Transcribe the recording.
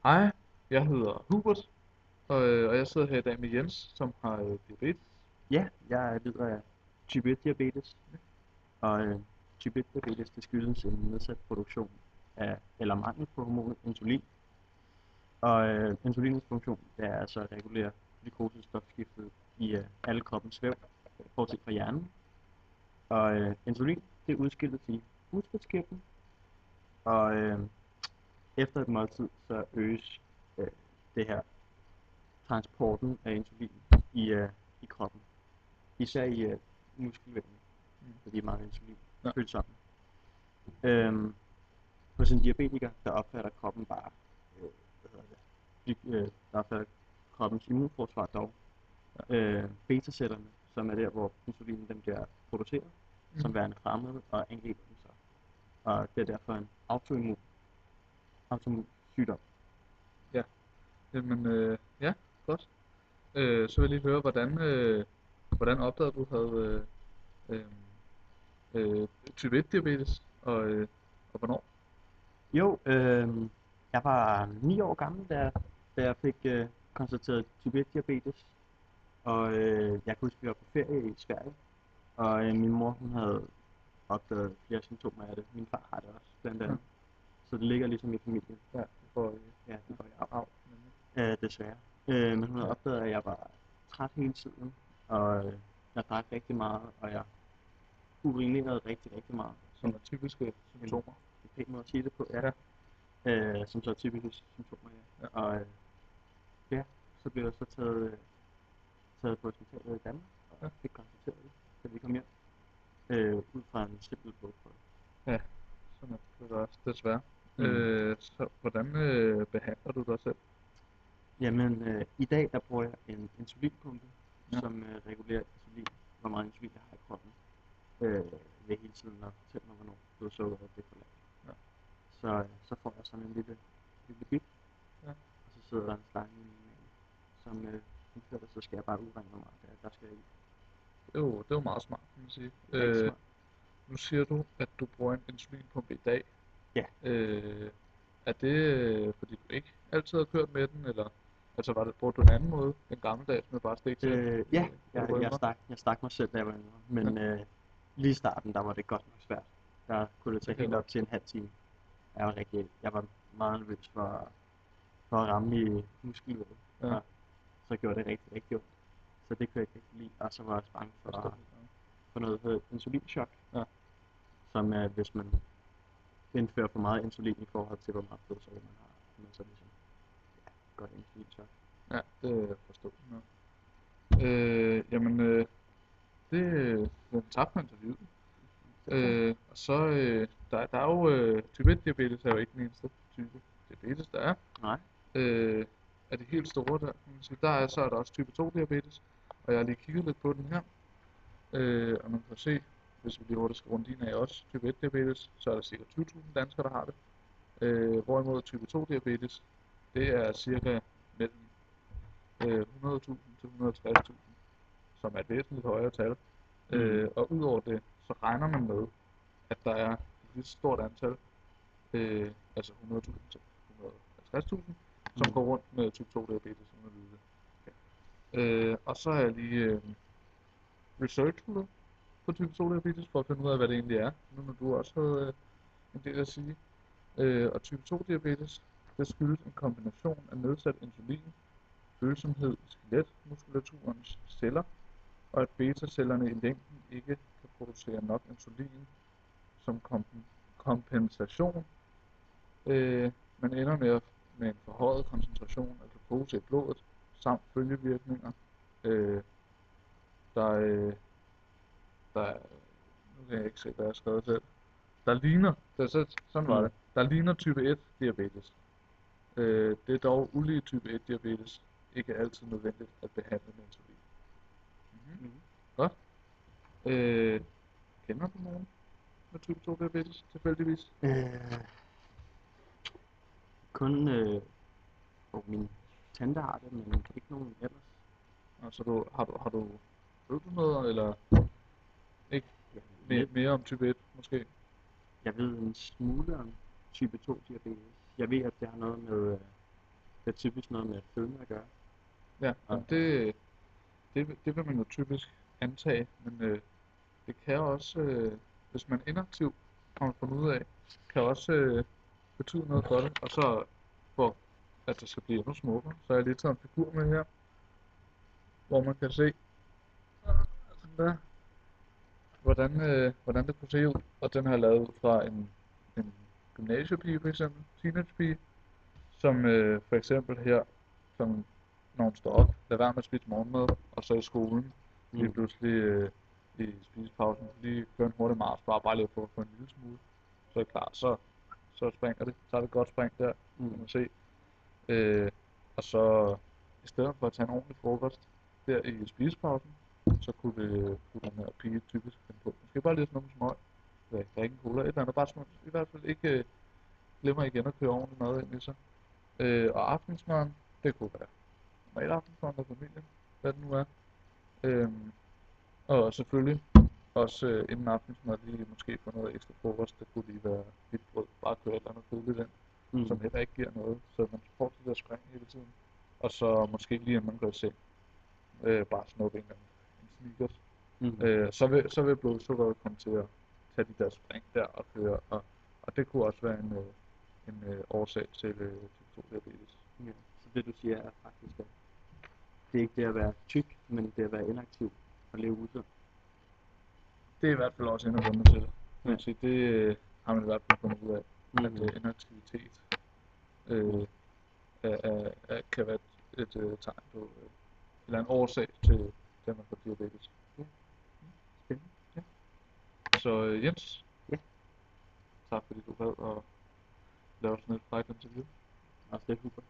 Hej, jeg hedder Hubert, og jeg sidder her i dag med Jens, som har diabetes. Ja, jeg lider af type 1 diabetes, og type 1 diabetes det skyldes en nedsat produktion af, eller mangel på hormonet insulin. Og insulinets funktion det er altså at regulere glukosestofskiftet i alle kroppens væv, bortset fra hjernen. Og insulin det udskilles i bugspytkirtlen, og efter et måltid så øges det her transporten af insulin i kroppen. Især i muskelvævene, fordi det er meget insulin Ja. følsomme. Hos en diabetiker, der opfatter kroppen bare, der opfatter kroppens immunforsvar dog, betacellerne, som er der, hvor insulinen den bliver produceret, som værende fremmede og angriber dem så. Og det er derfor en autoimmun sygdom. Ja, jamen ja, godt. Så vil jeg lige høre, hvordan opdagede du havde type 1 diabetes, og hvornår? Jo, jeg var 9 år gammel, da jeg fik konstateret type 1 diabetes. Og jeg kan huske, at vi var på ferie i Sverige, og min mor hun havde opdaget flere symptomer af det. Min far har det også, blandt andet. Så det ligger ligesom i familien. Ja, Ja, det går i arv, af. desværre. Men hun havde opdaget, at jeg var træt hele tiden, og jeg drak rigtig meget, og jeg urinerede rigtig, rigtig meget. Som er typiske symptomer. En pæn måde at sige det på, ja. Som så er typiske symptomer, ja. Og ja, så blev jeg så taget på hospitalet i Danmark, og fik konstateret det, da vi kom hjem, ud fra en simpel blodprøve. Ja, sådan er det også, desværre. Så hvordan behandler du dig selv? Jamen, i dag der bruger jeg en insulinpumpe, som regulerer insulin, hvor meget insulin jeg har i kroppen, ved hele tiden at fortælle mig, hvornår blodsukkeret er for lavt. Ja. Så får jeg sådan en lille bip, og så sidder der en slange i min mave, som indfører, så skal jeg bare udregne, hvor meget der skal i. Det er jo meget smart, kan man sige. Rigtig smart. Nu siger du, at du bruger en insulinpumpe i dag. Ja. Er det, fordi du ikke altid har kørt med den, eller altså brugte du en anden måde, den gammeldags med bare stik til? Ja, jeg stak mig selv, da jeg var yngre, men lige i starten, der var det godt nok svært. Der kunne det tage helt op til en halv time. Jeg var meget nervøs for at ramme i muskelvævet, og så gjorde det rigtig, rigtig ondt. Så det kunne jeg ikke rigtig lide, og så var jeg også bange for noget, der hedder insulinchok, som er, hvis man indfører for meget insulin i forhold til, hvor meget blodsukker man har, men så ligesom, godt insulinchok. Ja, det forstår jeg. Jamen, den tabte man til livet. Og så, der er jo, type 1 diabetes er jo ikke den eneste type diabetes, der er. Nej. Af de helt store der, kan man sige, så er der også type 2 diabetes, og jeg har lige kigget lidt på den her. Og man kan se, hvis vi lige hurtigt skal runde din af også, type 1 diabetes, så er der cirka 20.000 danskere, der har det. Hvorimod type 2 diabetes, det er cirka mellem 100.000 til 160.000, som er et væsentligt højere tal. Og udover det, så regner man med, at der er et lige stort antal, altså 100.000 til 150.000, som går rundt med type 2 diabetes uden at vide det. Og så er jeg lige researchet på type 2 diabetes for at finde ud af, hvad det egentlig er, nu når du også havde en del at sige. Og type 2 diabetes, det skyldes en kombination af nedsat insulin, følsomhed i skeletmuskulaturens celler, og at betacellerne i længden ikke kan producere nok insulin som kompensation. Man ender med en forhøjet koncentration af glukose i blodet, samt følgevirkninger, der, nu kan jeg ikke se, hvad jeg har skrevet selv, der ligner, sådan var det, der ligner type 1 diabetes. Det er dog ulige type 1 diabetes ikke altid nødvendigt at behandle med insulin. Godt. Kender du nogen med type 2 diabetes tilfældigvis? Kun min tante har det, men ikke nogen ellers. Altså ved du noget, eller ikke mere om type 1 måske? Jeg ved en smule om type 2 diabetes. Jeg ved, at det har noget med har typisk noget med fedme at gøre. Ja, men det vil man jo typisk antage, men det kan også, hvis man er inaktiv, har man fundet ud af, kan også betyde noget for det. Og så for at det skal blive endnu smukkere, så har jeg lige taget en figur med her, hvor man kan se sådan der, hvordan det kunne se ud. Og den har jeg lavet ud fra en gymnasiepige for eksempel, teenagepige, som for eksempel her, som når hun står op, lader være med at spise morgenmad, og så i skolen lige pludselig i spisepausen lige køre en hurtig mars, bare lige for at få en lille smule, så er det klart, så springer det, så er det et godt spring der, kan man se. Og så i stedet for at tage en ordentlig frokost der i spisepausen, så kunne den her pige typisk finde på, måske bare lige sådan noget smøg, drikke en cola, et eller andet, bare sådan, i hvert fald ikke glemmer igen at køre ordentligt mad ind i sig. Og aftensmaden, det kunne være normal aftensmad med familien, hvad det nu er. Og selvfølgelig også inden aftensmad lige måske få noget ekstra frokost, det kunne lige være hvidt brød, bare køre et eller andet kedeligt ind, som heller ikke giver noget, så man får det der spring hele tiden. Og så måske lige inden man går i seng, bare snuppe en Snickers. Så vil blodsukkeret komme til at tage de der spring der og køre, og det kunne også være en årsag til type 2 diabetes. Ja, så det du siger er faktisk, at det er ikke det at være tyk, men det at være inaktiv og leve usundt. Det er i hvert fald også en af grundene til det. Man sige, det har man i hvert fald fundet ud af, at inaktivitet kan være et tegn på eller en årsag til, at man får diabetes. Ja. Spændende. Ja. Så Jens, tak fordi du gad at lave sådan et interview. Og det er super.